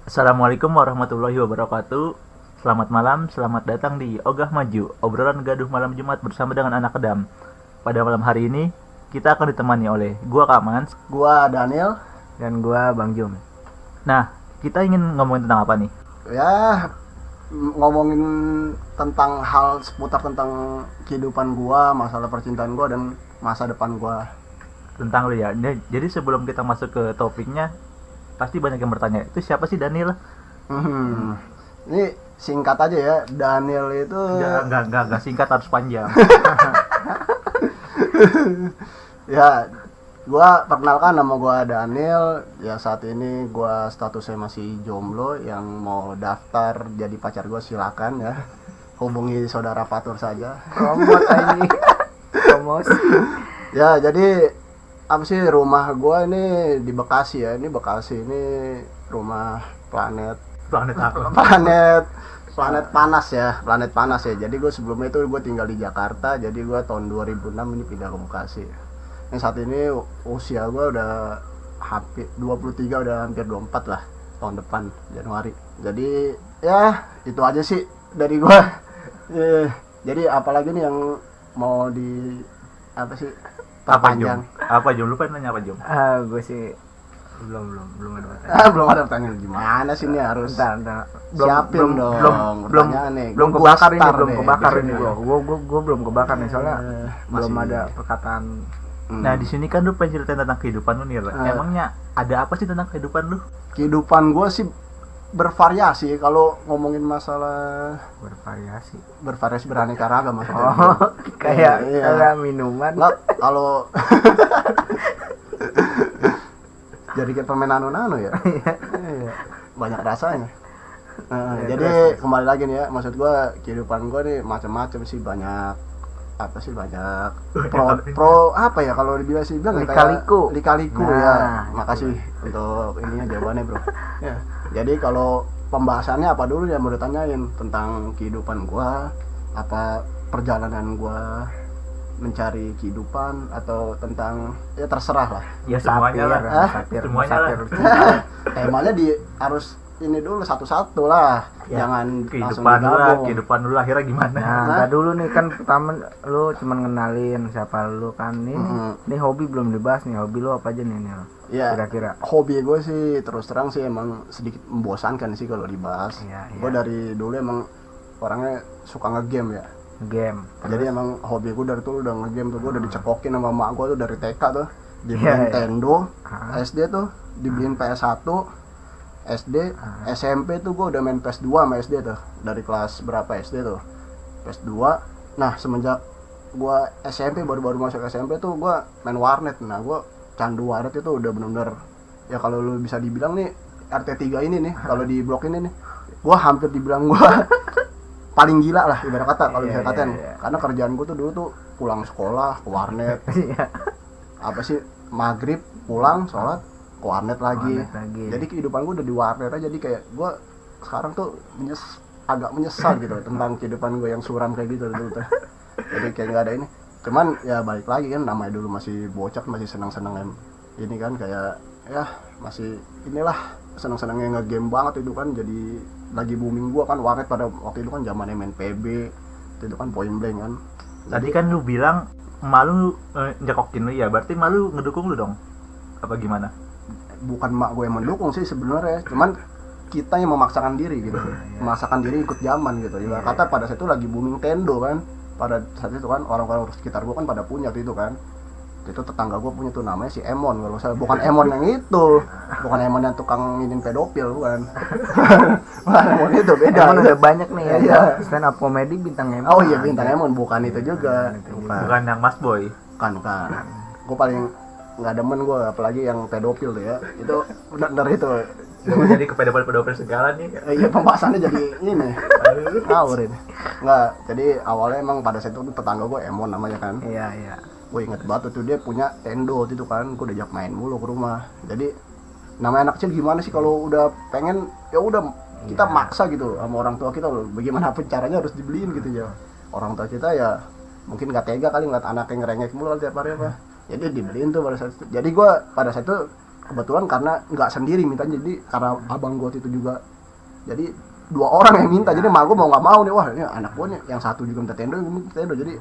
Assalamualaikum warahmatullahi wabarakatuh. Selamat malam, selamat datang di Ogah Maju, obrolan gaduh malam Jumat bersama dengan anak kedam. Pada malam hari ini, kita akan ditemani oleh gua Kamans. Gua Daniel. Dan gua Bang Jum. Nah, kita ingin ngomongin tentang apa nih? Ya, ngomongin tentang hal seputar tentang kehidupan gua, masalah percintaan gua dan masa depan gua. Tentang lu ya. Jadi sebelum kita masuk ke topiknya, pasti banyak yang bertanya, itu siapa sih Daniel? Ini singkat aja ya, Daniel itu Enggak singkat, harus panjang. ya, gua perkenalkan, nama gua Daniel. Ya, saat ini gua statusnya masih jomblo. Yang mau daftar jadi pacar gua silakan ya. Hubungi saudara Fatur saja. Promot aja. Promosi. Ya, jadi apa sih, rumah gua ini di Bekasi ya. Ini Bekasi ini rumah planet Planet apa? planet panas ya, planet panas ya. Jadi gue sebelumnya itu gue tinggal di Jakarta. Jadi gue tahun 2006 ini pindah ke Bekasi. Ini saat ini usia gue udah hampir 23, udah hampir 24 lah tahun depan Januari. Jadi ya itu aja sih dari gue. Jadi apalagi nih yang mau di apa sih Apa perpanjang? Jum? Apa Jum? Lu pengen nanya apa Jum? Gue sih belum ada pertanyaan. Belum ada pertanyaan, gimana sih ini harus Bentar. siapin dong pertanyaan nih. Belum Gua kebakar ini, star belum deh kebakar di ini sini. gua belum kebakar nih soalnya belum masih- ada perkataan. Nah, di sini kan lu pengen ceritain tentang kehidupan lu nih. Eh. Emangnya ada apa sih tentang kehidupan lu? Kehidupan gue sih bervariasi. Kalau ngomongin masalah Bervariasi. beraneka ragam maksudnya. Oh, kayak Iya. kayak minuman. Nggak, kalau jadi kayak permen nano ya. Iya. Banyak rasanya. Nah, Ya, jadi terus. kembali lagi nih ya, maksud gue kehidupan gue nih macam-macam sih, banyak apa sih, banyak pro apa ya kalau dibilang sih, bilang Lika-liku. lika-liku Nah, ya. itu. Makasih untuk ininya jawabannya bro. Ya. Jadi kalau pembahasannya apa dulu ya, mau ditanyain tentang kehidupan gua, apa perjalanan gua mencari kehidupan, atau tentang ya terserah lah. Ya semuanya lah. Musafir, Semuanya lah. Temanya harus ini dulu satu-satu lah. Ya, Jangan langsung kehidupan lu lah, digabung. kehidupan lu lah, akhirnya gimana? Nah, entar dulu nih kan pertama lu cuman ngenalin siapa lu kan nih. Ini hobi belum dibahas nih. Hobi lu apa aja nih, Nil? Ya, Kira-kira. hobi gue sih terus terang sih emang sedikit membosankan sih kalau dibahas. Iya, Gue iya. dari dulu emang orangnya suka ngegame ya. Game. Jadi emang hobi gue dari dulu udah ngegame tuh. Gue udah dicekokin sama mak gue tuh dari TK tuh. Dibeliin Iya, iya. Nintendo, Ah. SD tuh dibeliin PS1, SD, SMP tuh gue udah main PS2 sama SD tuh. Dari kelas berapa SD tuh? PS2. Nah, semenjak gue SMP, baru-baru masuk SMP tuh gue main warnet. Nah, gue candu warnet itu udah bener-bener, ya kalau lu bisa dibilang nih RT3 ini nih, kalau di blok ini nih, gue hampir dibilang gue paling gila lah ibarat kata kalau bisa Iya, katain. iya. Karena kerjaan gue tuh dulu tuh pulang sekolah ke warnet, Iya. apa sih, maghrib pulang sholat ke warnet lagi. Warnet lagi. Jadi kehidupan gue udah di warnet aja. Jadi kayak gue sekarang tuh agak menyesal gitu tentang kehidupan gue yang suram kayak gitu dulu tuh. Jadi kayak nggak ada ini. Cuman ya balik lagi kan, namanya dulu masih bocah, masih senang-senang ini kan, kayak ya masih inilah senang-senangnya nge-game banget itu kan. Jadi lagi booming gua kan warnet pada waktu itu kan, zamannya main PB itu kan, point blank kan. Tadi kan lu bilang malu nyekokin lu ya, berarti malu ngedukung lu dong? Apa gimana? Bukan mak gue yang mendukung sih sebenarnya, cuman kita yang memaksakan diri gitu, memaksakan diri ikut zaman gitu. Ibarat kata pada saat itu lagi booming Nintendo kan, pada saat itu kan orang-orang sekitar gue kan pada punya tuh itu kan. Itu tetangga gue punya tuh, namanya si Emon kalau saya, bukan Emon yang itu, bukan Emon yang tukang nginin pedofil, bukan. Bukan Emon itu, beda. Emang udah banyak nih ya. Iya. Stand up comedy bintang Emon. Oh iya, bintang Emon, bukan itu juga. Bukan yang Mas Boy. Bukan. Gue paling nggak demen gue, apalagi yang pedofil tuh ya. Itu benar itu. Lu jadi kepedofil segala nih. Iya, pembahasannya jadi ini ngawur ini. Nggak, jadi awalnya emang pada saat itu tetangga gue Emon namanya kan. Iya. Gue inget banget tuh, dia punya Nintendo itu kan. Gue diajak main mulu ke rumah. Jadi namanya anak kecil gimana sih, kalau udah pengen ya udah kita maksa gitu sama orang tua kita loh. Bagaimanapun caranya harus dibeliin gitu ya. Orang tua kita ya mungkin nggak tega kali ngeliat anaknya ngerengek mulu tiap hari apa. Jadi dibeliin tuh pada saat itu. Jadi gue pada saat itu kebetulan karena nggak sendiri minta, jadi karena abang gue itu juga, jadi 2 orang yang minta. Jadi mak gue mau nggak mau nih, wah ini anak gue nih yang satu juga minta Nintendo, yang minta Nintendo, jadi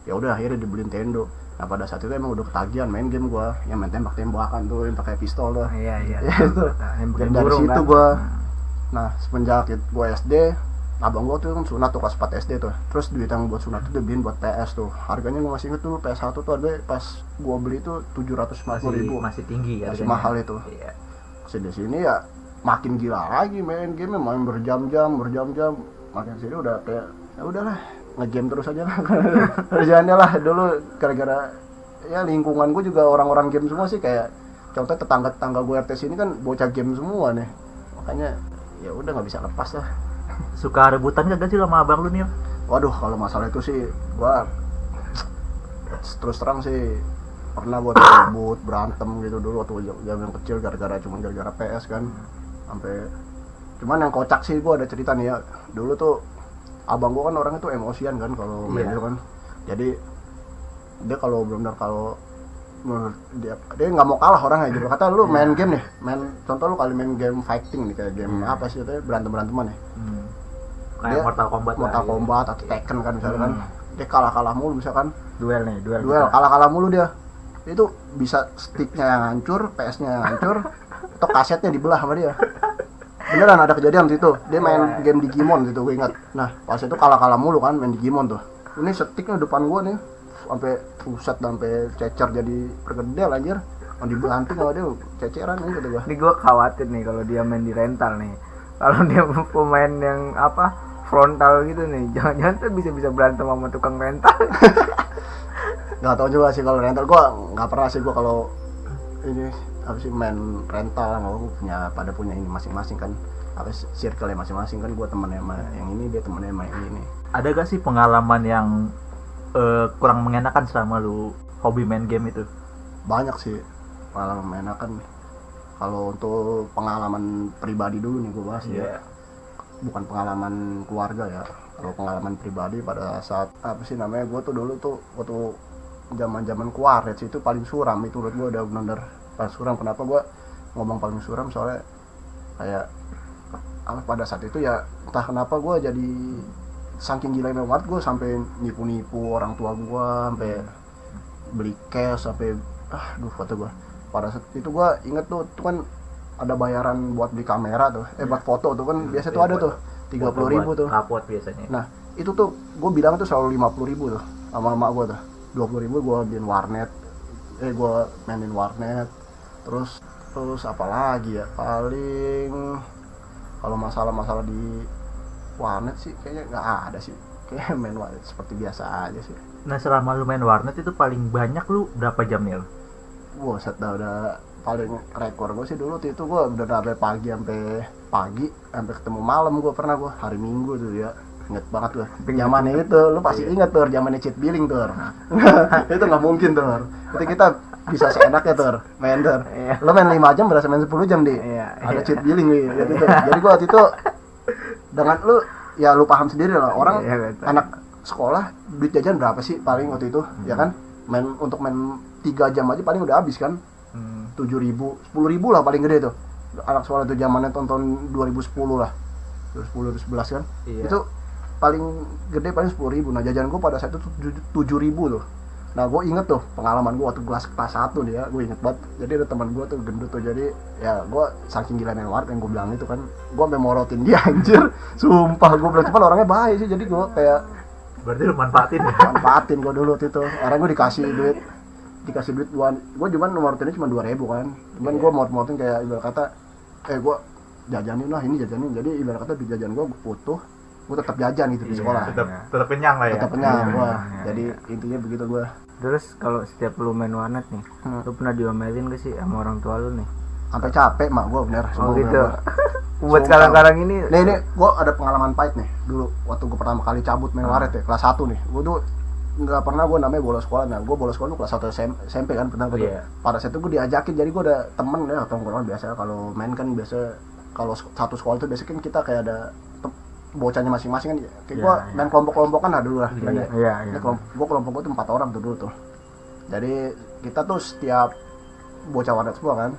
ya udah akhirnya dibeliin Nintendo. Nah pada saat itu emang udah ketagihan main game gue, yang main tembak-tembakan tuh, yang pakai pistol tuh. Iya. Itu. Dan dari situ kan? gue, nah semenjak gue SD, abang gue tuh kan sunat tuh kelas 4 SD tuh. Terus duit yang buat sunat tuh dia beliin buat PS tuh. Harganya gue masih inget tuh, PS1 tuh harganya pas gue beli tuh 750.000. Masih tinggi ya. Masih mahal itu. Iya. Terus di sini ya makin gila lagi main game, main berjam-jam. Makin sini udah kayak ya udahlah, nge-game terus aja lah. Kerjaannya lah dulu, gara-gara ya lingkungan gue juga orang-orang game semua sih, kayak contohnya tetangga gue RT sini kan bocah game semua nih. Makanya ya udah nggak bisa lepas lah. Suka rebutan gak sih sama abang lu nih? Waduh, kalau masalah itu sih gua terus terang sih pernah gua ribut, berantem gitu dulu waktu zaman kecil, gara-gara PS kan. Sampai cuman yang kocak sih, gua ada cerita nih ya. Dulu tuh abang gua kan orangnya tuh emosian kan kalau main itu kan. Jadi dia kalau benar kalau dia nggak mau kalah orangnya gitu. Kata lu main game nih, contoh lu kali main game fighting nih, kayak game apa sih itu, berantem-beranteman ya. Kayak Dia Mortal Kombat atau Tekken kan misalnya kan. Dia kalah mulu misalkan. Duel Duel kalah mulu dia. Itu bisa sticknya yang hancur, PS-nya yang hancur, atau kasetnya dibelah sama dia. Beneran ada kejadian situ. Dia main game Digimon gitu, gue ingat. Nah, pas itu kalah mulu kan main Digimon tuh. Ini sticknya depan gua nih, sampai rusak, sampai cecer jadi pergedel anjir. Mau dibanting sama dia ceceran nih kata gua. Ini gue khawatir nih kalau dia main di rental nih. Kalau dia pemain yang frontal gitu nih, jangan-jangan tuh bisa berantem sama tukang rental. Nggak tahu juga sih kalau rental, gua nggak pernah sih gua kalau ini apa sih main rental, sama gua punya ini masing-masing kan, apa circle ya masing-masing kan. Gua temennya sama yang ini, dia temennya sama yang ini. Ada gak sih pengalaman yang kurang mengenakan selama lu hobi main game itu? Banyak sih pengalaman mengenakan nih. Kalau untuk pengalaman pribadi dulu nih gua bahas ya, bukan pengalaman keluarga ya. Kalau pengalaman pribadi pada saat apa sih namanya, gua tuh dulu tuh waktu zaman kuaret itu paling suram itu menurut gua, udah benar paling suram. Kenapa gua ngomong paling suram? Soalnya kayak pada saat itu ya entah kenapa gua jadi saking gilanya banget, gua sampai nipu orang tua gua, sampai beli cash, sampai kata gua. Pada saat itu gua inget tuh kan ada bayaran buat beli kamera tuh, buat foto tuh kan biasa tuh ada tuh 30.000 tuh. Kapot biasanya. Nah itu tuh gue bilang tuh selalu 50.000 tuh sama emak gue tuh. 20.000 gue beliin warnet, gue mainin warnet. Terus apa lagi ya, paling kalau masalah di warnet sih kayaknya nggak ada sih, kayak main warnet seperti biasa aja sih. Nah selama lu main warnet itu paling banyak lu berapa jam nih? Buset dah, udah paling rekor gue sih dulu tuh itu gue udah dari pagi sampai ketemu malam. Gue pernah hari Minggu tuh ya, inget banget tuh zamannya itu, lu pasti inget tuh zamannya cheat billing tuh. Itu nggak mungkin tuh, itu kita bisa seenaknya tuh main tuh. Lu main 5 jam berasa main 10 jam di ada cheat billing gitu. Jadi gue waktu itu dengan lu paham sendiri lah, orang anak sekolah duit jajan berapa sih paling waktu itu, ya kan? Untuk main 3 jam aja paling udah habis kan. 7.000, 10.000 lah paling gede tuh. Anak sekolah tuh zamannya tahun 2010 lah. 2010 2011 kan. Iya. Itu paling gede paling 10.000. Nah, jajan gua pada saat itu 7.000 tuh. Nah, gua inget tuh pengalaman gua waktu kelas 1 nih ya. Gua inget banget. Jadi ada teman gua tuh gendut tuh. Jadi ya gua saking gilanya warnet yang gua bilang itu kan, gua sampai morotin dia anjir. Sumpah gua bilang, cuman orangnya baik sih. Jadi gua kayak berarti lu manfaatin ya? Manfaatin gua dulu itu. Orang gua dikasih duit gue cuman morotinnya cuma 2.000 kan. Cuman gue morotin kayak ibarat kata gue jajanin lah, ini jajanin. Jadi ibarat kata di jajan gue utuh, gue tetap jajan gitu di sekolah. Tetap kenyang lah ya. Tetap kenyang gue. Jadi intinya begitu gue. Terus kalau setiap lu main warnet nih, lu pernah diomelin gak sih sama orang tua lu nih? Sampai capek mak gue bener. Oh gitu. Buat sekarang ini. Nih gue ada pengalaman pahit nih. Dulu waktu gue pertama kali cabut main warnet ya, kelas 1 nih. Gue tuh nggak pernah gue namanya bolos sekolah. Nah gue bolos sekolah tuh kelas 1 SMP kan, pernah gue. Pada saat itu gue diajakin, jadi gue ada temen ya, tongkrongan biasa. Kalau main kan biasa kalau satu sekolah itu biasanya kan kita kayak ada bocahnya masing-masing kan. Kayak gue main kelompok-kelompokan lah dulu lah. Gue kelompok gue tuh 4 orang tuh dulu tuh. Jadi kita tuh setiap bocah warnet semua kan,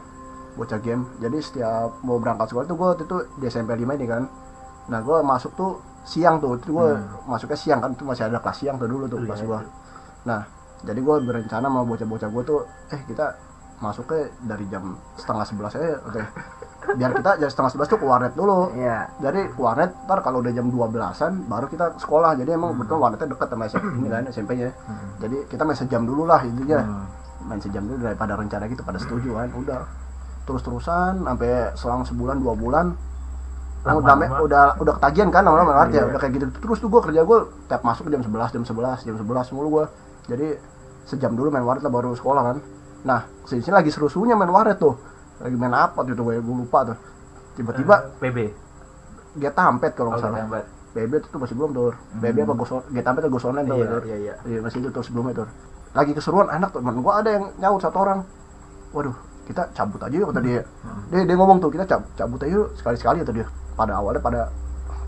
bocah game. Jadi setiap mau berangkat sekolah tuh gue itu di SMP 5 ini kan. Nah gue masuk tuh siang tuh, itu gue masuknya siang kan, itu masih ada kelas siang tuh dulu tuh kelas gue. Nah jadi gue berencana sama bocah-bocah gue tuh, kita masuknya dari jam setengah 11 aja, oke. Biar kita jam setengah 11 tuh ke warnet dulu. Iya. Jadi ke warnet, ntar kalau udah jam 12-an baru kita sekolah. Jadi emang betul warnetnya dekat sama ini kan SMP-nya. Jadi kita main sejam dulu lah intinya. Main sejam dulu daripada rencana gitu, pada setuju kan. Udah terus-terusan sampai selang sebulan 2 bulan. Udah ketagihan kan lama-lama ya. Udah kayak gitu terus tuh gue kerja gue tiap masuk jam 11 mulu gue. Jadi sejam dulu main warnet lah baru sekolah kan. Nah, sini lagi seru-serunya main warnet tuh. Lagi main apa tuh gue lupa tuh. Tiba-tiba PB. Get Tampet kalau nggak salah. PB itu masih belum tuh. PB apa Get Tampet atau Ghost Online tuh. Iya, masih itu tuh sebelumnya tuh. Lagi keseruan anak tuh, teman gue ada yang nyaut satu orang. Waduh, kita cabut aja yuk kata dia. Dia ngomong tuh, kita cabut aja yuk sekali-sekali kata dia. Pada awalnya pada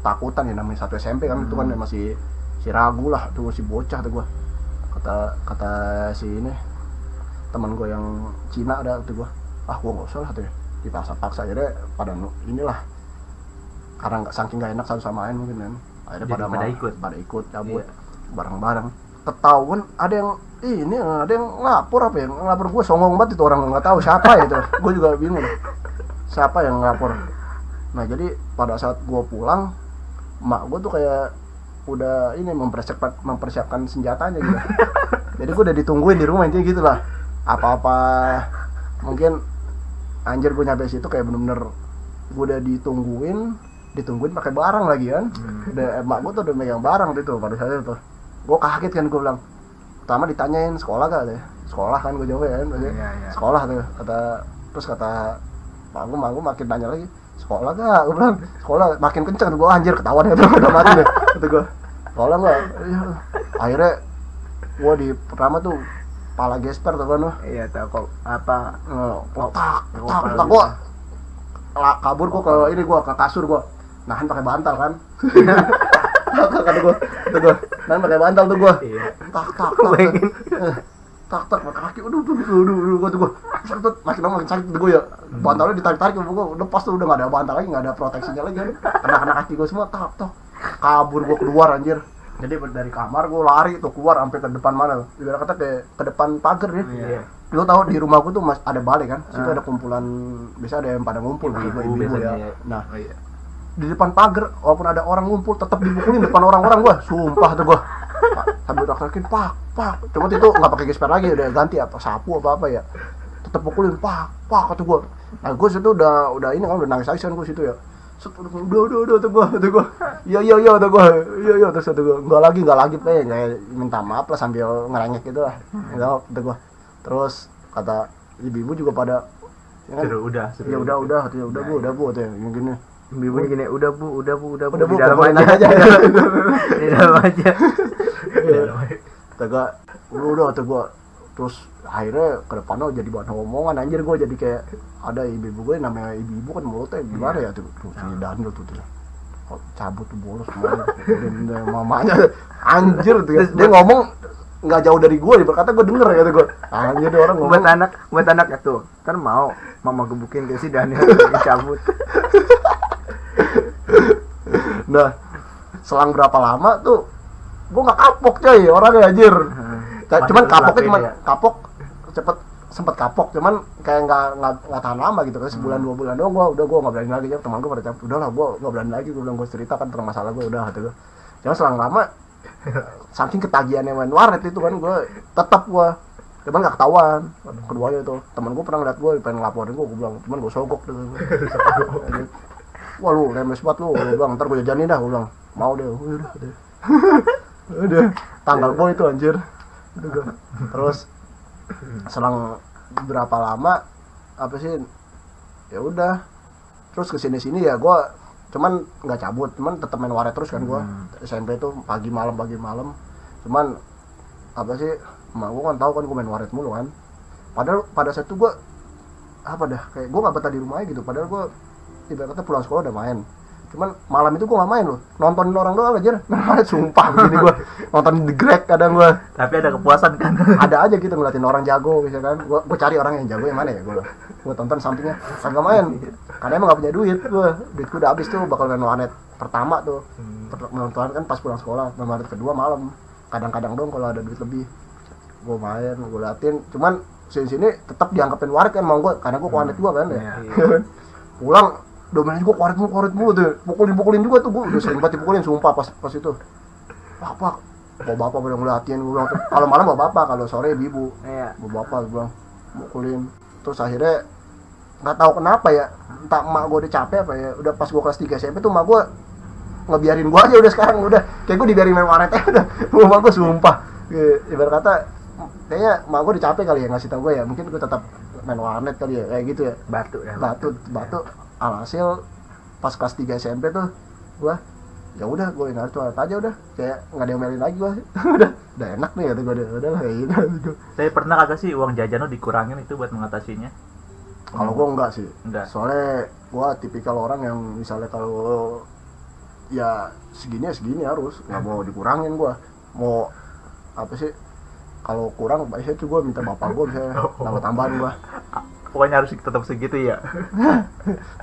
takutan ya, namanya satu SMP kan, itu kan masih ragu lah, tuh masih bocah tuh gue. Kata si ini teman gue yang Cina ada tuh gue, gue nggak usah lah tuh ya, dipaksa-paksa akhirnya pada inilah, karena saking nggak enak satu sama lain mungkin kan, akhirnya pada ikut cabut bareng-bareng. Ketahuan ada yang ngelapor apa ya, ngelapor gue songong banget itu orang, nggak tahu siapa ya itu. Gue juga bingung siapa yang ngelapor. Nah jadi pada saat gue pulang, mak gue tuh kayak udah ini mempersiapkan senjatanya gitu. Jadi gue udah ditungguin di rumah intinya gitu lah. Apa-apa mungkin anjir gue nyampe situ kayak bener-bener gue udah ditungguin pakai barang lagi kan. Udah emak gue tuh udah megang barang gitu pada saat itu. Gue kaget kan, gue bilang. Pertama ditanyain sekolah gak deh? Sekolah kan gue jawab kan. Iya. Sekolah tuh terus kata Pak gue makin nanya lagi. Sekolah gak? Gue bilang sekolah, makin kenceng tuh gue, anjir ketahuan itu udah mati deh. Kata gue sekolah gak? Iya. Akhirnya gue di pertama tuh pala gesper tuh kan. Iya tahu kok apa. Tak gue kabur gue ke ini, gue ke kasur gue nahan pakai bantal kan. Kata gue nahan pakai bantal tuh gue. Tak pakai kaki, aduh gue tuh gue makin lama makin sakit tuh gue ya. Bantalnya ditarik gue lepas tuh, udah nggak ada bantal lagi, nggak ada proteksinya lagi kan. Kena kaki gue semua, kabur gue keluar anjir. Jadi dari kamar gue lari tuh keluar sampai ke depan mana, ibarat kata ke depan pagar ya. Iya. Lo tau di rumah gue tuh ada balai kan, situ ada kumpulan, biasa ada yang pada ngumpul ibu-ibu ya. Nah di depan pagar walaupun ada orang ngumpul tetap dipukulin depan orang-orang gue, sumpah tuh gue. Sambil teriakin pak, cuma itu nggak pakai gesper lagi, udah ganti apa sapu apa ya, tetap pukulin pak kata gue. Nah gue situ udah ini kan, udah nangis kan gue situ ya. Udah tuh gue, iya tuh gue, iya terus tuh gue, nggak lagi kayak minta maaf lah sambil ngerengek gitu lah, nggak tuh gue. Terus kata ibu juga pada, ya kan? udah bu, tuh yang gini. Ibunya gini, udah bu, di dalam aja. Di dalam aja. Udah gue. Terus akhirnya ke depannya jadi bahan omongan anjir, gue jadi kayak ada ibu gue, namanya ibu kan mulutnya gimana ya tuh si Daniel tuh cabut tuh bolos semuanya. Dan mamanya anjir tuh dia ngomong nggak jauh dari gue, berkata gue denger ya tuh gue anjir dia orang ngomong buat anak ya tuh kan mau mama gebukin ke si Daniel cabut. Nah selang berapa lama tuh gue nggak kapok coy orangnya anjir. Cuman kapoknya kapok cepet, sempet kapok cuman kayak nggak tahan lama gitu kan, sebulan 2 bulan doang gue nggak berani lagi ya. Teman gue pada cabut, udahlah gue nggak berani lagi, gue bilang gue cerita kan tentang masalah gue udah gitu. Cuman selang lama saking ketagihannya main warnet itu kan, gue tetap cuman nggak ketahuan keduanya itu. Teman gue pernah ngeliat gue pengen ngelaporin gue bilang cuman gue sogok deh. Wah lu remes banget lu, gue bilang ntar gue jajanin dah, gue bilang mau deh. Udah tanggal gue itu anjir. Terus selang berapa lama apa sih ya udah terus kesini ya gue cuman nggak cabut, cuman tetap main warnet terus kan gue. SMP tuh pagi malam cuman apa sih emak gue kan tahu kan gue main warnet mulu kan, padahal pada saat itu gue apa dah kayak gue nggak betah di rumah gitu, padahal gue ibaratnya pulang sekolah udah main, Cuman malam itu gue nggak main loh, nontonin orang doang aja. Main sumpah begini gue nonton The Greg kadang gue. Tapi ada kepuasan kan? Ada aja gitu ngeliatin orang jago bisa kan. Gue cari orang yang jago yang mana ya gue tonton sampingnya kagak main. Karena emang gak punya duit gue udah habis tuh bakal main warnet pertama tuh. Nonton kan pas pulang sekolah, main warnet kedua malam. Kadang-kadang dong kalau ada duit lebih gue main, gue liatin. Cuman sini tetap dianggapin warnet kan mau gue, karena gue warnet juga kan ya. Pulang domain gue koret mulu tuh, pukulin juga tuh, gue udah sering banget dipukulin sumpah pas itu. Bapak udah ngeliatin gue bilang, kalau malam bapak, kalau sore ibu. Bapak gue bilang pukulin. Terus akhirnya nggak tahu kenapa ya, entah emak gue udah capek apa ya, udah pas gue kelas 3 SMP tuh emak gue ngebiarin gue aja udah sekarang, udah kayak gue dibiarin main warnet aja udah. Emak gue sumpah, ibarat kata kayaknya emak gue udah capek kali ya ngasih tau gue ya, mungkin gue tetap main warnet kali ya, kayak gitu ya. Batu. Alhasil pas kelas 3 SMP tuh gue ya udah gue harus tuh aja udah kayak nggak ada yang mainin lagi gue. udah enak nih kata gue, udah lah kayak gitu. Tapi pernah kagak sih uang jajan lo dikurangin itu buat mengatasinya? Kalau gue enggak sih. Enggak. Soalnya gue tipikal orang yang misalnya kalau ya segini harus, nggak mau dikurangin gue. Mau apa sih? Kalau kurang biasanya tuh gue minta bapak gue misalnya tambah-tambahan gue. Pokoknya harus tetap segitu ya.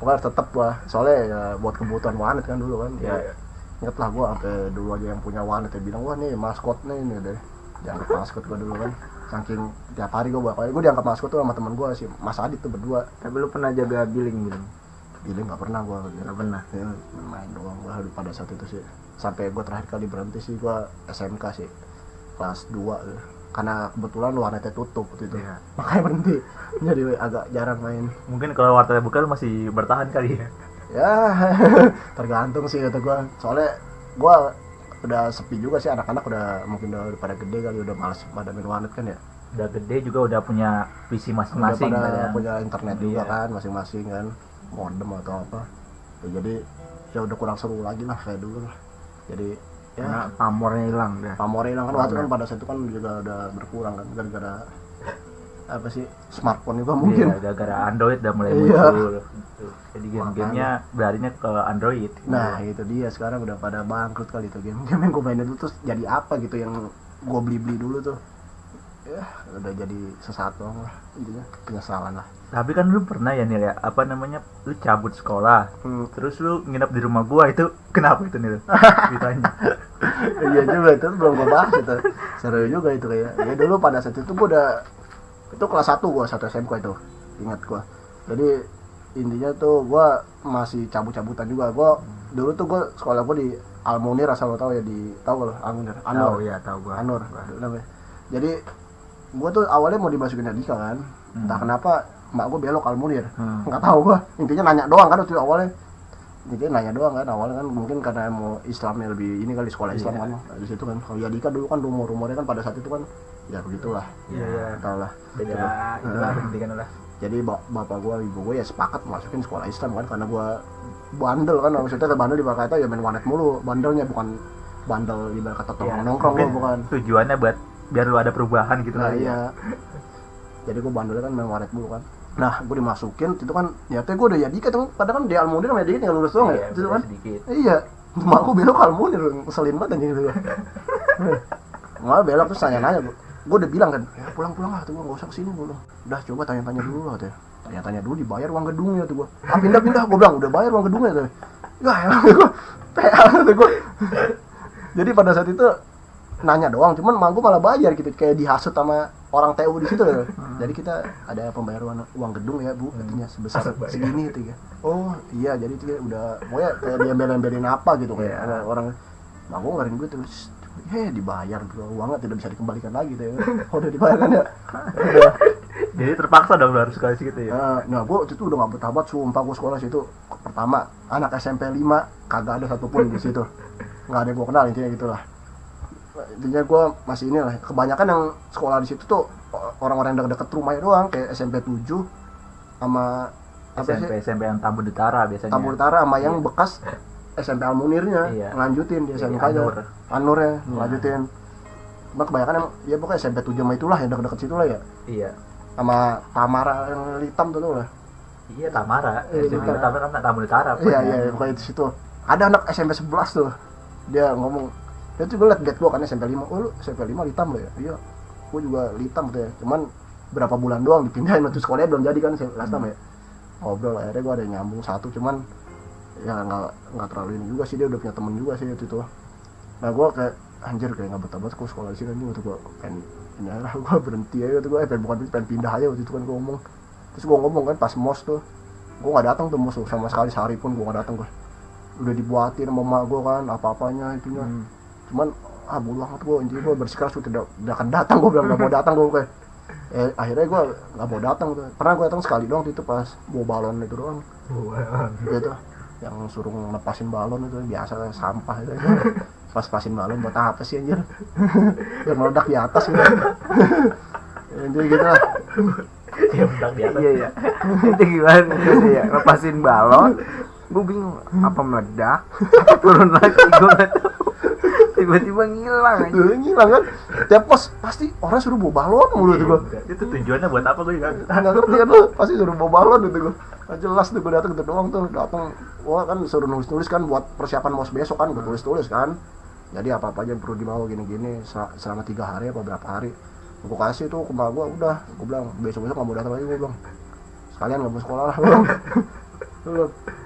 Pokoknya harus tetap gue. Soalnya ya buat kebutuhan warnet kan dulu kan. Ya. Ingat lah gue sampai dulu aja yang punya warnet ya bilang wah nih maskot nih deh. Dianggap maskot gue dulu kan. Saking tiap hari gue dianggap maskot tuh sama temen gue sih, Mas Adit tuh berdua. Tapi lu pernah jaga billing? Billing nggak pernah gue. Nggak pernah. Ya, main doang gue pada saat itu sih. Sampai gue terakhir kali berhenti sih gue SMK sih, kelas 2 karena kebetulan warnetnya tutup waktu itu. Ya. Makanya berhenti. Jadi agak jarang main. Mungkin kalau warnetnya buka lu masih bertahan kali ya. Ya tergantung sih kata gue. Soalnya gue udah sepi juga sih, anak-anak udah pada gede kali, udah malas pada main warnet kan ya. Udah gede juga udah punya PC masing-masing udah pada kan. punya internet juga kan masing-masing kan, modem atau apa ya, jadi ya udah kurang seru lagi lah kayak dulu lah. Jadi ya pamornya hilang deh. pamornya hilang kan, waktu kan pada saat itu kan juga udah berkurang kan gara-gara apa sih, smartphone juga mungkin. Iya, gara-gara Android udah mulai Iya. muncul. Jadi game-gamenya berlarinya ke Android. Nah itu dia, sekarang udah pada bangkrut kali itu game yang gue mainin dulu, terus jadi apa gitu yang gue beli dulu tuh ya udah jadi sesaat doang lah, intinya penyesalan lah. Tapi kan lu pernah ya Nil ya, apa namanya, lu cabut sekolah, terus lu nginep di rumah gua, itu kenapa itu Nil? Ditanya. Iya juga, itu belum gue bahas itu, seru juga itu kayak. Ya dulu pada saat itu gue udah, itu kelas 1 gue, 1 SMK itu, ingat gue. Jadi intinya tuh gue masih cabut-cabutan juga. Gue dulu tuh gue sekolah gue di Almunir, asal lo tau ya, tahu kalau Almunir, Anur. Ya tahu gue. Anur namanya. Jadi gue tuh awalnya mau dimasukin Adika kan, entah kenapa mbak gue belok Almunir, nggak tahu gue, intinya nanya doang kan waktu awalnya. Intinya nanya doang kan awalnya kan, mungkin karena mau Islamnya lebih ini kali, sekolah Islam kan di situ kan. Kalau Adika dulu kan rumornya kan pada saat itu kan ya begitulah. Iya. Tahu lah. Beda itulah pendidikan lah. Jadi bapak gue, ibu gue ya sepakat masukin sekolah Islam kan, karena gue bandel kan, maksudnya bandel di kata ya main warnet mulu, bandelnya bukan bandel di kata nongkrong gue, bukan. Tujuannya buat biar lu ada perubahan gitu lah. Iya. Jadi gue bandelnya kan main warnet dulu kan. Nah, gue dimasukin itu kan, nyatanya gue udah Yadika tuh, padahal kan di Almunir sama Yadika tinggal lulus doang ya, itu kan. Sedikit. Iya, mak gue belok ke Almunir, ngeselin banget anjing gitu. Malah belok terus nanya-nanya gue udah bilang kan, ya pulang-pulang lah tuh, gue nggak usah kesini gue bilang. Udah coba tanya-tanya dulu lah tuh. Tanya-tanya dulu, dibayar uang gedungnya tuh gue. Ah pindah-pindah, gue bilang udah bayar uang gedungnya tuh. Ya emang gue PA tuh gue. Jadi pada saat itu nanya doang, cuman mak gue malah bayar gitu, kayak dihasut sama orang TU di situ ya. Jadi kita ada pembayaran uang gedung ya bu, katanya sebesar segini gitu ya. Oh iya, jadi itu ya udah, pokoknya kayak dia embel-embelin apa gitu kayak orang. Mak gue ngarin gue terus, dibayar uangnya tidak bisa dikembalikan lagi tuh ya. Udah dibayar kan ya. Udah. Jadi terpaksa dong lu harus sekolah situ ya. Nah gue itu udah nggak betah banget, sumpah gue sekolah situ. Pertama anak SMP 5 kagak ada satupun di situ, nggak ada yang gue kenal, intinya gitulah. Intinya gue masih ini lah, kebanyakan yang sekolah di situ tuh orang-orang yang deket rumahnya doang, kayak SMP 7 sama SMP yang Tambun Utara biasanya. Tambun Utara sama yang bekas SMP Almunirnya, lanjutin di SMK aja. Anur ya, lanjutin. Cuma kebanyakan yang ya pokoknya SMP 7 sama itulah yang deket-deket situ lah ya. Iya. Sama Tamara yang hitam tuh lah. Iya, Tamara. SMP Tamara kan Tambun Utara. Iya, pokoknya itu situ. Ada anak SMP 11 tuh, dia ngomong, dia tuh gue liat gue kan SMP 5, oh lu SMP 5 litam lo ya? Iya, gue juga litam tuh ya, cuman berapa bulan doang dipindahin, waktu sekolahnya belum jadi kan last time ya. Ngobrol akhirnya gue ada yang nyambung satu, cuman ya nggak terlalu ini juga sih, dia udah punya temen juga sih waktu itu. Nah gue kayak anjir kayak nggak betah banget gue sekolah di sini nih, waktu gue pengen ini lah, gue berhenti aja waktu gue pengen pindah aja waktu itu kan gue ngomong. Terus gue ngomong kan pas mos tuh, gue nggak datang tuh mos tuh sama sekali, sehari pun gue nggak datang. Gue udah dibuatin sama mak gue kan apa-apanya itunya, cuman bodoh banget gue, intinya gue bersikeras tidak akan datang, gue bilang nggak mau datang gue kayak. Akhirnya gue nggak mau datang tuh. Pernah gue datang sekali doang itu pas bawa balon itu doang. Gitu. Yang suruh lepasin balon itu biasa kayak sampah itu. Pas-pasin balon buat apa sih anjir? Biar meledak di atas gitu. Jadi gitu lah. Ya meledak di atas. Iya. Itu gimana sih ya? Lepasin balon. Gue bingung apa meledak? Apa turun lagi? Gue nggak tahu. Tiba-tiba ngilang aja. Ngilang kan? Tiap pos pasti orang suruh bawa balon mulu tuh gue. Itu tujuannya buat apa gue juga nggak ngerti kan lu, pasti suruh bawa balon gitu gue. Nggak jelas tuh gue datang gitu doang tuh, datang. Wah kan suruh nulis kan buat persiapan mos besok kan, gue tulis kan. Jadi apa yang perlu dibawa gini-gini selama 3 hari apa berapa hari. Gue kasih tuh ke mbak gue, udah gue bilang besok-besok nggak mau datang lagi, gue bilang sekalian nggak mau sekolah lah.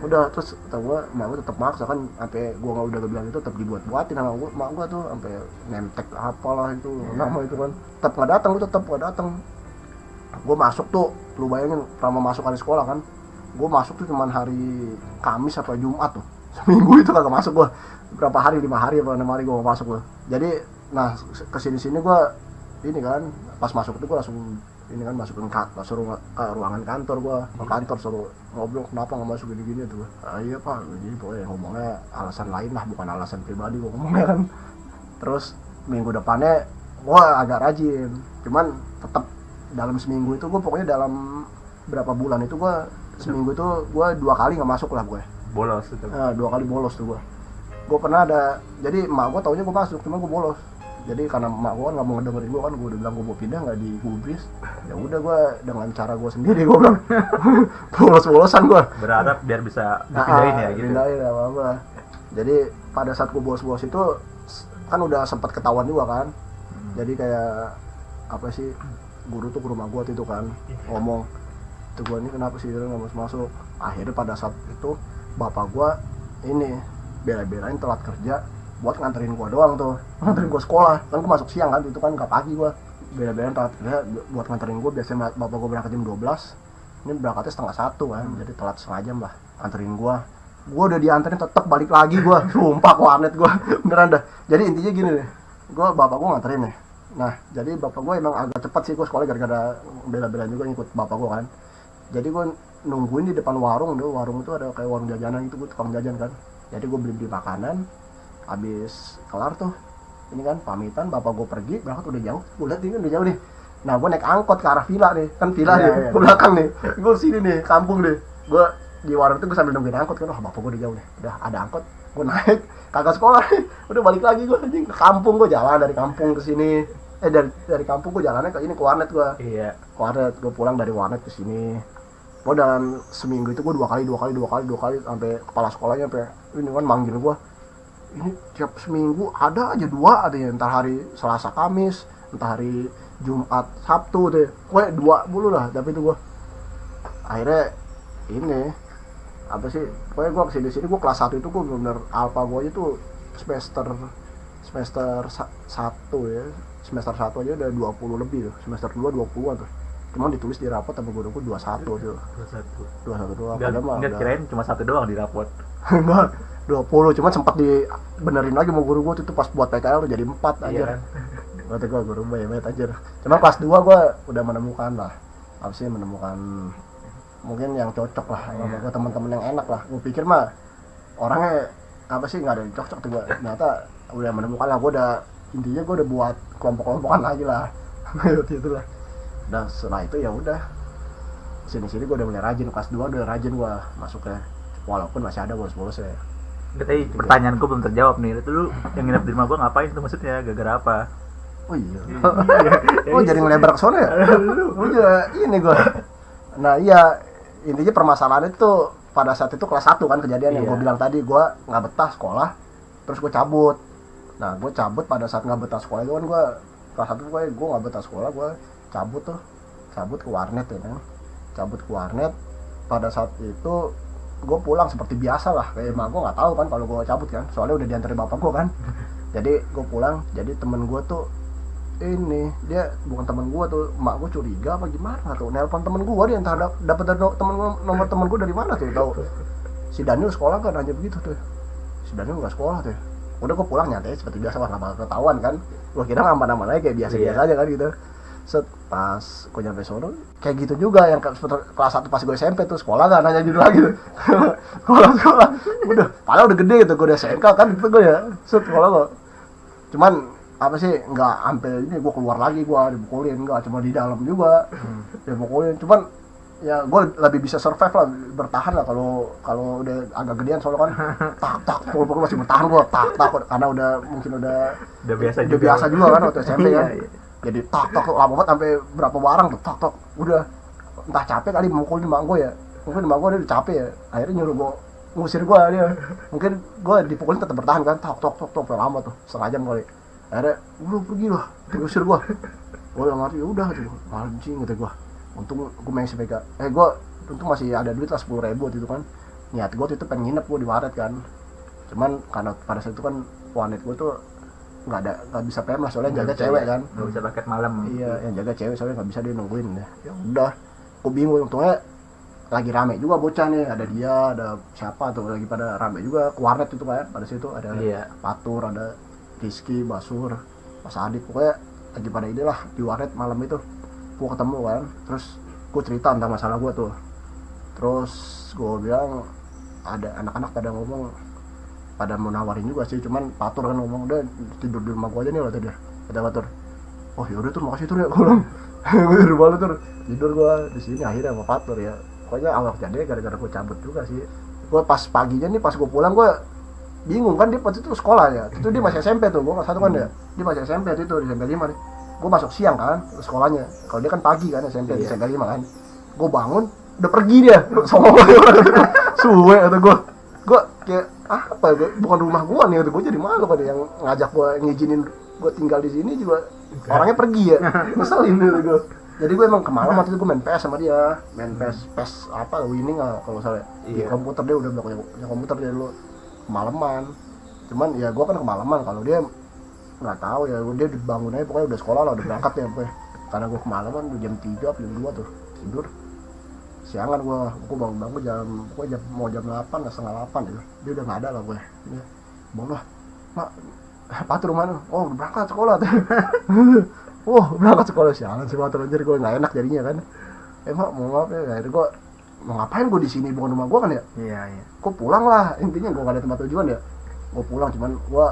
Udah terus tau gue mak gue tetap maksa kan, sampai gue nggak udah bilang itu tetap dibuat-buatin sama gue, mak gue tuh sampai nemtek apalah itu nama itu kan, tetap nggak datang. Gue masuk tuh, lu bayangin pertama masuk hari sekolah kan, gue masuk tuh cuman hari Kamis apa Jumat tuh, seminggu itu kagak masuk gue, berapa hari, 5 hari apa 6 hari gue masuk gue. Jadi nah kesini gue ini kan pas masuk itu gue langsung ini kan masukin suruh ke ruangan kantor, gue ke kantor suruh ngobrol kenapa nggak masuk gini tuh. Iya pak, jadi pokoknya ngomongnya alasan lain lah, bukan alasan pribadi gue ngomongnya kan. Terus minggu depannya gue agak rajin, cuman tetap dalam seminggu itu gue pokoknya dalam berapa bulan itu gue seminggu itu gue 2 kali nggak masuk lah gue. Bolos itu. 2 kali bolos tuh gue. Gue pernah ada, jadi emak gue taunya gue masuk, cuman gue bolos. Jadi karena emak gue kan nggak mau ngedengerin gue kan, gue udah bilang gue mau pindah nggak digubris. Ya udah gue dengan cara gue sendiri gue bilang bolos-bolosan gue. Berharap biar bisa dipindahin ya gitu. Pindahin apa. Jadi pada saat gue bolos-bolos itu kan udah sempat ketahuan juga kan. Jadi kayak apa sih, guru tuh ke rumah gue itu kan ngomong, tuh gue ini kenapa sih nggak mau masuk. Akhirnya pada saat itu bapak gue ini bela-belain telat kerja buat nganterin gua doang tuh, nganterin gua sekolah kan, gua masuk siang kan, itu kan nggak pagi gua, bela-belain telat kerja buat nganterin gua. Biasanya bapak gua berangkat jam 12, ini berangkatnya setengah 1 kan, jadi telat setengah jam lah nganterin gua udah dianterin tetap balik lagi gua, sumpah ke warnet gua beneran dah. Jadi intinya gini deh, bapak gua nganterin nih. Nah jadi bapak gua emang agak cepat sih gua sekolah, gara-gara bela-belain juga ngikut bapak gua kan. Jadi gua nungguin di depan warung tuh, warung itu ada kayak warung jajanan gitu, gua tukang jajan kan. Jadi gua beli makanan. Habis kelar tuh ini kan pamitan, bapak gue pergi berangkat udah jauh, gue liat ini udah jauh nih. Nah gue naik angkot ke arah villa nih, kan villa nih, gue belakang nih, gue sini nih, kampung nih. Gue di warung itu gue sambil nungguin angkot kan, bapak gue udah jauh nih, udah ada angkot, gue naik, kagak sekolah nih, udah balik lagi gue anjing ke kampung. Gue jalan dari kampung ke sini, dari kampung gue jalannya ke ini, ke warnet gue. Iya. Ke warnet, gue pulang dari warnet ke sini. Gue dalam seminggu itu gue 2 kali sampai kepala sekolahnya sampai ini kan manggil gue. Ini tiap seminggu ada aja 2 ada ya, entar hari Selasa Kamis, entar hari Jumat Sabtu deh, gue 2 mulu lah. Tapi itu gue akhirnya ini apa sih, pokoknya gue kesini gue kelas 1 itu gue bener alpha gue aja tuh semester 1 ya, semester 1 aja udah 20 lebih tuh, semester 2 20-an tuh. Cuman ditulis di rapot sama guru gue 21 tuh. 21 doang. Enggak kirain cuma 1 doang di rapot. Enggak, 20, cuman sempat dibenerin lagi sama guru gue itu pas buat PKL jadi 4 aja. Iya kan? Berarti gue guru gue ya aja. Cuma kelas 2 gue udah menemukan lah, apa sih, menemukan mungkin yang cocok lah sama gue, teman-teman yang enak lah. Gue pikir mah orangnya apa sih, nggak ada yang cocok tuh gue. Ternyata udah menemukan lah, gue udah intinya gue udah buat kelompok-kelompokan lagi lah. Gitu lah. Dan setelah itu ya udah sini-sini gue udah mulai rajin, kelas 2 udah rajin gue masuknya, walaupun masih ada bolos-bolos ya. Tapi pertanyaan gue belum terjawab nih, itu lu yang nginep di rumah gue ngapain tuh, maksudnya gara-gara apa? Oh iya. Oh jadi ngelebar ke sana ya? Oh juga ini gue. Nah iya, intinya permasalahan itu pada saat itu kelas 1 kan kejadian yang Iya. gue bilang tadi, gue nggak betah sekolah terus gue cabut. Nah gue cabut pada saat nggak betah sekolah itu kan, gue kelas 1 gue nggak betah sekolah, gue cabut ke warnet ya kan, cabut ke warnet. Pada saat itu gue pulang seperti biasa lah, kayak emak gue nggak tahu kan kalau gue cabut kan, soalnya udah diantarin bapak gue kan. Jadi gue pulang, jadi temen gue tuh ini, dia bukan temen gue tuh, emak gue curiga apa gimana tuh, nelpon temen gue, dia entah dapat dari nomor temen gue dari mana tuh, tahu si Daniel sekolah kan, nanya begitu tuh, si Daniel nggak sekolah tuh. Udah gue pulang nyantai seperti biasa, nggak bakal ketahuan kan, gue kira aman-aman aja kayak biasa-biasa aja kan gitu. Set pas gue nyampe sono kayak gitu juga, yang kelas 1 pas gue SMP tuh, sekolah kan, nanya gitu lagi tuh. sekolah udah padahal udah gede gitu, gue udah SMK kan gitu gue ya, set sekolah gue cuman apa sih, nggak sampai ini gue keluar lagi, gue dipukulin, nggak cuma di dalam juga dipukulin, cuman ya gue lebih bisa survive lah, bertahan lah kalau udah agak gedean, soalnya kan tak pukul masih bertahan gue, tak karena udah biasa juga kan waktu SMP kan. Iya. Jadi tak lama banget sampai berapa barang tuh, tak udah entah capek kali memukulin emak gue ya, mungkin emak gue dia udah capek ya, akhirnya nyuruh gue ngusir gue dia, mungkin gue dipukulin tetap bertahan kan, tak lama tuh setengah jam kali. Akhirnya udah pergi lah, diusir gue yang ngerti, udah tuh anjing gitu gue. Untung gue masih pegang, gue untung masih ada duit lah 10.000 itu kan. Niat gue itu pengen nginep gue di warnet kan, cuman karena pada saat itu kan warnet gue tuh nggak bisa PM lah, soalnya jaga cewek kan, nggak bisa paket malam. iya yang jaga cewek soalnya nggak bisa, dia nungguin ya udah. Gue bingung, untungnya lagi rame juga bocah nih, ada dia, ada siapa tuh lagi pada rame juga ke warnet itu kan, pada situ ada Patur, ada Rizky, Basur, Mas Adit, pokoknya lagi pada ide lah di warnet malam itu. Gue ketemu kan, terus gue cerita tentang masalah gue tuh, terus gue bilang ada anak-anak pada ngomong, pada mau nawarin juga sih, cuman Patur kan ngomong udah tidur di rumah gue aja nih lah tadi, kata Patur. Oh yaudah tuh, makasih tuh ya kolom. Gue di rumah lu tuh tidur, gue di sini akhirnya sama Patur ya. Pokoknya awal kejadiannya gara-gara gue cabut juga sih. Gue pas paginya nih, pas gue pulang gue bingung kan, dia waktu itu sekolah ya, itu dia masih SMP tuh, gue kelas 1 kan dia masih SMP itu di SMP 5 nih. Gue masuk siang kan sekolahnya, kalau dia kan pagi kan SMP di SMP 5 kan. Gue bangun udah pergi dia, songong suwe atau gue kayak apa, bukan rumah gue nih, gue jadi malu kan, yang ngajak gue ngizinin gue tinggal di sini juga orangnya pergi ya, ngeselin gitu gue. Jadi gue emang kemalam waktu itu gue main PS sama dia, main PS apa winning lah kalau salah. Di komputer dia udah punya komputer dia dulu, kemalaman. Cuman ya gue kan kemalaman, kalau dia nggak tahu ya, dia dibangun aja pokoknya udah sekolah lah, udah berangkat ya pokoknya. Karena gue kemalaman udah jam 3 atau jam 2 tuh tidur. Siangan gue bangun mau jam 8 lah, setengah 8 gitu. Dia udah nggak ada lah gue. Dia bangun lah, mak Patur mana? Oh berangkat sekolah tuh. Oh berangkat sekolah, siangan sih Patur, anjir gue nggak enak jadinya kan. Mak mau maaf ya, akhirnya gue mau ngapain gue di sini, bukan rumah gue kan ya. Iya. Gue pulang lah, intinya gue nggak ada tempat tujuan ya. Gue pulang, cuman gue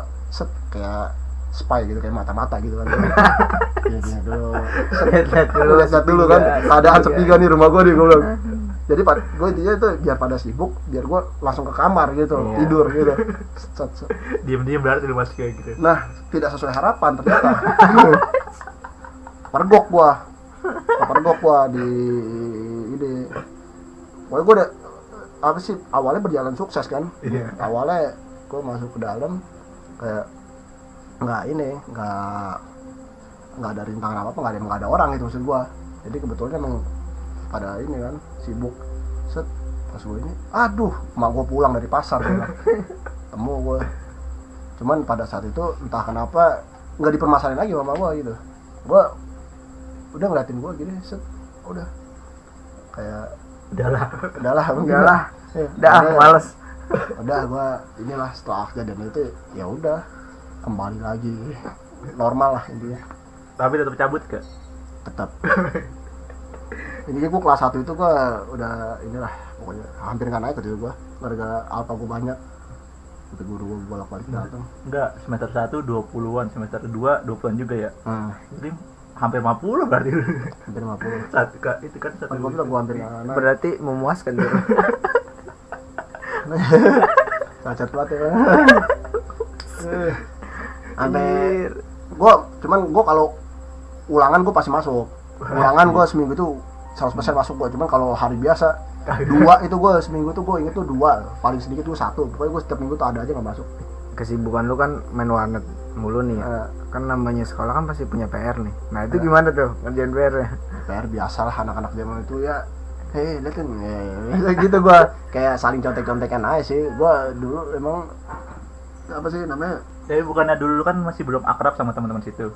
kayak spy gitu, kayak mata-mata gitu kan. Gini dulu. Lihat dulu kan, keadaan sepi kan nih rumah gue nih, gue bilang. Jadi gue intinya itu biar pada sibuk, biar gue langsung ke kamar gitu, tidur gitu. Diam-diam berarti lu masih kayak gitu. Nah, tidak sesuai harapan ternyata. Pergok gua di ini. Pokoknya gue udah apa sih, awalnya berjalan sukses kan. Awalnya gue masuk ke dalam kayak nggak ada rintangan apa, nggak ada orang itu maksud gue. Jadi kebetulan emang pada ini kan sibuk. Set pas gue ini, aduh mak gue pulang dari pasar temu gue. Cuman pada saat itu entah kenapa nggak dipermasalahin lagi sama gue gitu. Gue udah ngeliatin gue gini, set udah kayak udahlah males. Udah gue inilah, setelah kejadian itu ya udah kembali lagi normal lah intinya. Tapi tetap cabut ke? Tetap. Intinya gue kelas 1 itu gue udah inilah, pokoknya hampir nggak naik gitu gue, gara-gara alpha gue banyak. Itu guru gue bolak-balik datang. Enggak, semester 1 20-an, semester 2 20-an juga ya. Jadi hampir 50 berarti. Hampir 50. Itu kan satu. Gue bilang gue hampir nggak naik. Berarti memuaskan dia. Cacat banget ya. Sampai gue kalau ulangan gue pasti masuk. Ulangan gue seminggu itu 100% masuk gue. Cuman kalau hari biasa 2 itu gue seminggu tuh gue inget tuh 2, paling sedikit gue 1. Pokoknya gue setiap minggu tuh ada aja nggak masuk. Kesibukan lu kan main warnet mulu nih ya. Kan namanya sekolah kan pasti punya PR nih. Nah itu gimana tuh ngerjain PR nya? PR biasa lah anak-anak zaman itu ya. Hei liatin, gitu gue kayak saling contek-contekan aja sih. Gue dulu emang apa sih namanya? Tapi bukannya dulu kan masih belum akrab sama teman-teman situ.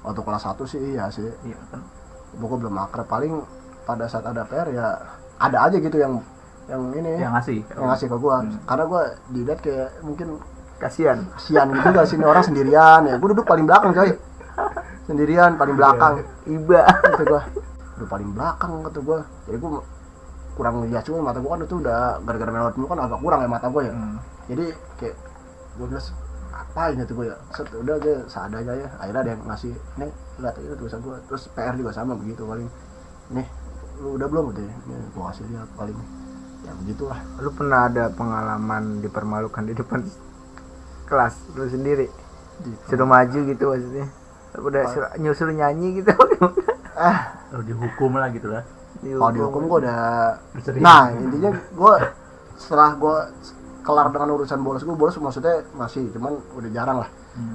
Waktu kelas 1 sih iya sih. Iya kan. Gue belum akrab, paling pada saat ada PR ya ada aja gitu yang ini Yang ngasih. yang ngasih ke gue. Karena gue dilihat kayak mungkin Kasian. kasihan gitu gak sih, ini orang sendirian ya. Gue duduk paling belakang coy, sendirian paling belakang. Iba. Kata gue udah paling belakang kata gue. Jadi gue kurang lihat, cuma mata gue kan itu udah gara-gara main dulu kan agak kurang ya mata gue ya. Jadi kayak gue bilang apain itu gue ya, set udah gue seadanya ya. Akhirnya ada yang ngasih, nih lihat itu tulisan gue. Terus PR juga sama begitu paling, nih lu udah belum gitu ya, nih gue kasih lihat paling ya begitulah. Lu pernah ada pengalaman dipermalukan di depan kelas lu sendiri? Suruh maju gitu maksudnya? Udah nyusul nyanyi gitu? Oh, dihukum lah gitu lah. Kalau dihukum gue udah Sering. nah intinya gue setelah gue kelar dengan urusan bolos maksudnya masih, cuman udah jarang lah.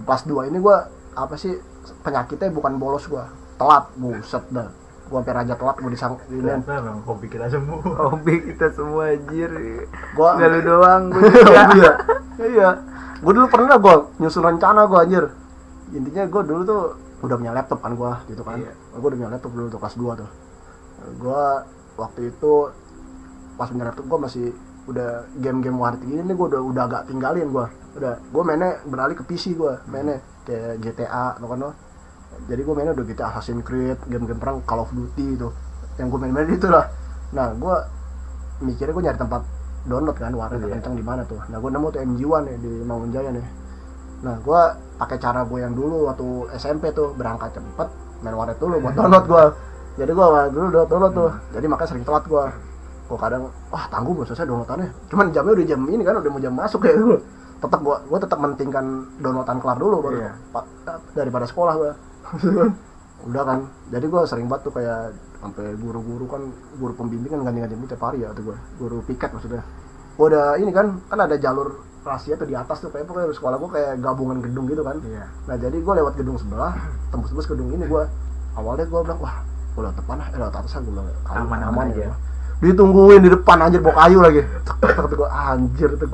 Kelas 2 ini gue apa sih penyakitnya bukan bolos, gue telat, buset dah. Gue sampai raja telat, gue disangkinin. Memang hobi kita semua. Hobi kita semua anjir. Gua Gak lu doang, gue juga. Iya. Gue dulu pernah gue nyusun rencana gue anjir. Intinya gue dulu tuh udah punya laptop kan gue gitu kan. Gue udah punya laptop dulu tuh kelas 2 tuh. Gue waktu itu pas punya laptop gue masih udah game-game warnet gini nih, gue udah agak tinggalin gue. Udah gue mainnya beralih ke PC, gue mainnya kayak GTA kan lo. Jadi gue mainnya udah GTA, Assassin's Creed, game-game perang, Call of Duty itu yang gue main itu lah. Nah gue mikirnya gue nyari tempat download kan warnet kencang di mana tuh. Nah gue nemu tuh MG1 ya di Mangunjaya nih. Nah gue pakai cara gue yang dulu waktu SMP tuh, berangkat cepet main warnet dulu buat download gue. Jadi gue dulu udah download tuh, jadi makanya sering telat gue. Gue kadang tangguh belum selesai downloadannya, cuman jamnya udah jam ini kan, udah mau jam masuk ya. Tetap gue tetap mentingkan downloadan kelar dulu baru daripada sekolah gue. Udah kan, jadi gue sering banget tuh kayak sampai guru-guru kan, guru pembimbing kan ganti-ganti tiap hari ya tuh gue, guru piket maksudnya. Gue udah ini kan ada jalur rahasia tuh di atas tuh, kayak pokoknya sekolah gue kayak gabungan gedung gitu kan. Nah jadi gue lewat gedung sebelah, tembus gedung ini. Gue awalnya gue bilang wah gue lewat depan lewat atas gue bilang aman aja. Ditungguin di depan anjir, bawa kayu lagi. Kata gue anjir tuh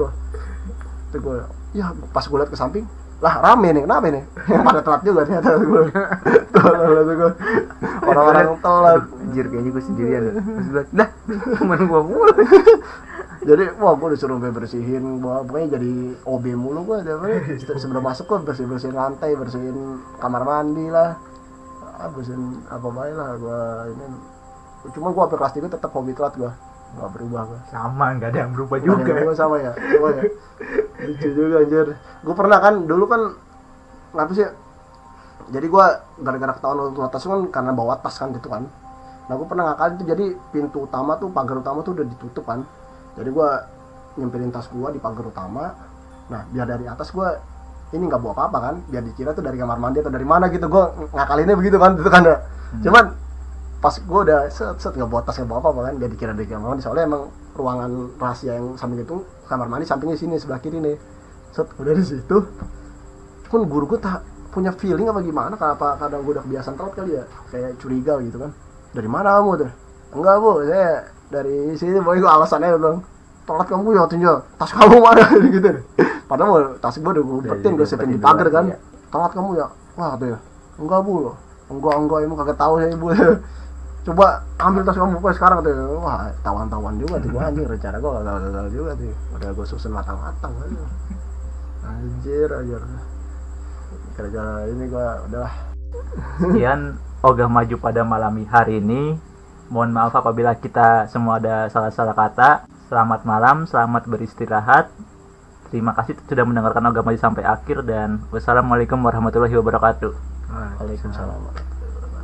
gue ya pas gue liat ke samping lah rame nih, kenapa nih? Yang pada telat juga ternyata gue. Orang-orang telat. Anjir kayaknya gue sendirian. Terus gue lah temen gue mulu. Jadi wah gue disuruh bersihin, pokoknya jadi OB mulu gue. Sebelum masuk gue bersihin lantai, bersihin kamar mandi lah, bersihin apa baik lah gue ini. Cuma gue sampai kelas 3 tetap hobi telat gue, nggak berubah gue. Sama, nggak ada yang berubah juga. Gue sama ya, coba ya. Lucu juga anjir. Gue pernah kan dulu kan ngapa sih? Jadi gue gara-gara ketahuan waktu atas kan karena bawa tas kan gitu kan. Nah gue pernah ngakal itu, jadi pintu utama tuh, pagar utama tuh udah ditutup kan. Jadi gue nyempirin tas gue di pagar utama. Nah biar dari atas gue ini nggak bawa apa-apa kan, biar dikira tuh dari kamar mandi atau dari mana gitu. Gue ngakalinnya begitu kan, itu kan ya. Cuman pas gue udah set nggak bawa tas, nggak bawa apa kan, dia dikira dari kamar mandi. Soalnya emang ruangan rahasia yang samping itu kamar mandi, sampingnya sini sebelah kiri nih. Set udah di situ. Cuman guru gue tak punya feeling apa gimana, kenapa kadang gue udah kebiasaan telat kali ya, kayak curiga gitu kan. Dari mana kamu tuh? Enggak bu, saya dari sini. Pokoknya gue alasannya bilang telat kamu ya, tunjuk tas kamu mana gitu. Padahal tas gue udah gue umpetin, gue setting di pagar kan. Telat kamu ya? Wah tuh ya. Enggak bu, enggak emang kagak tahu saya ibu. Coba ambil tas kamu sekarang tuh. Wah tawan juga tuh gue anjir, rencana gue gagal juga tuh. Udah gue susun matang-matang aja. Anjir. Gara-gara ini gue udahlah. Sekian Ogah Maju pada malam hari ini. Mohon maaf apabila kita semua ada salah-salah kata. Selamat malam, selamat beristirahat. Terima kasih sudah mendengarkan Ogah Maju sampai akhir, dan wassalamualaikum warahmatullahi wabarakatuh. Waalaikumsalam.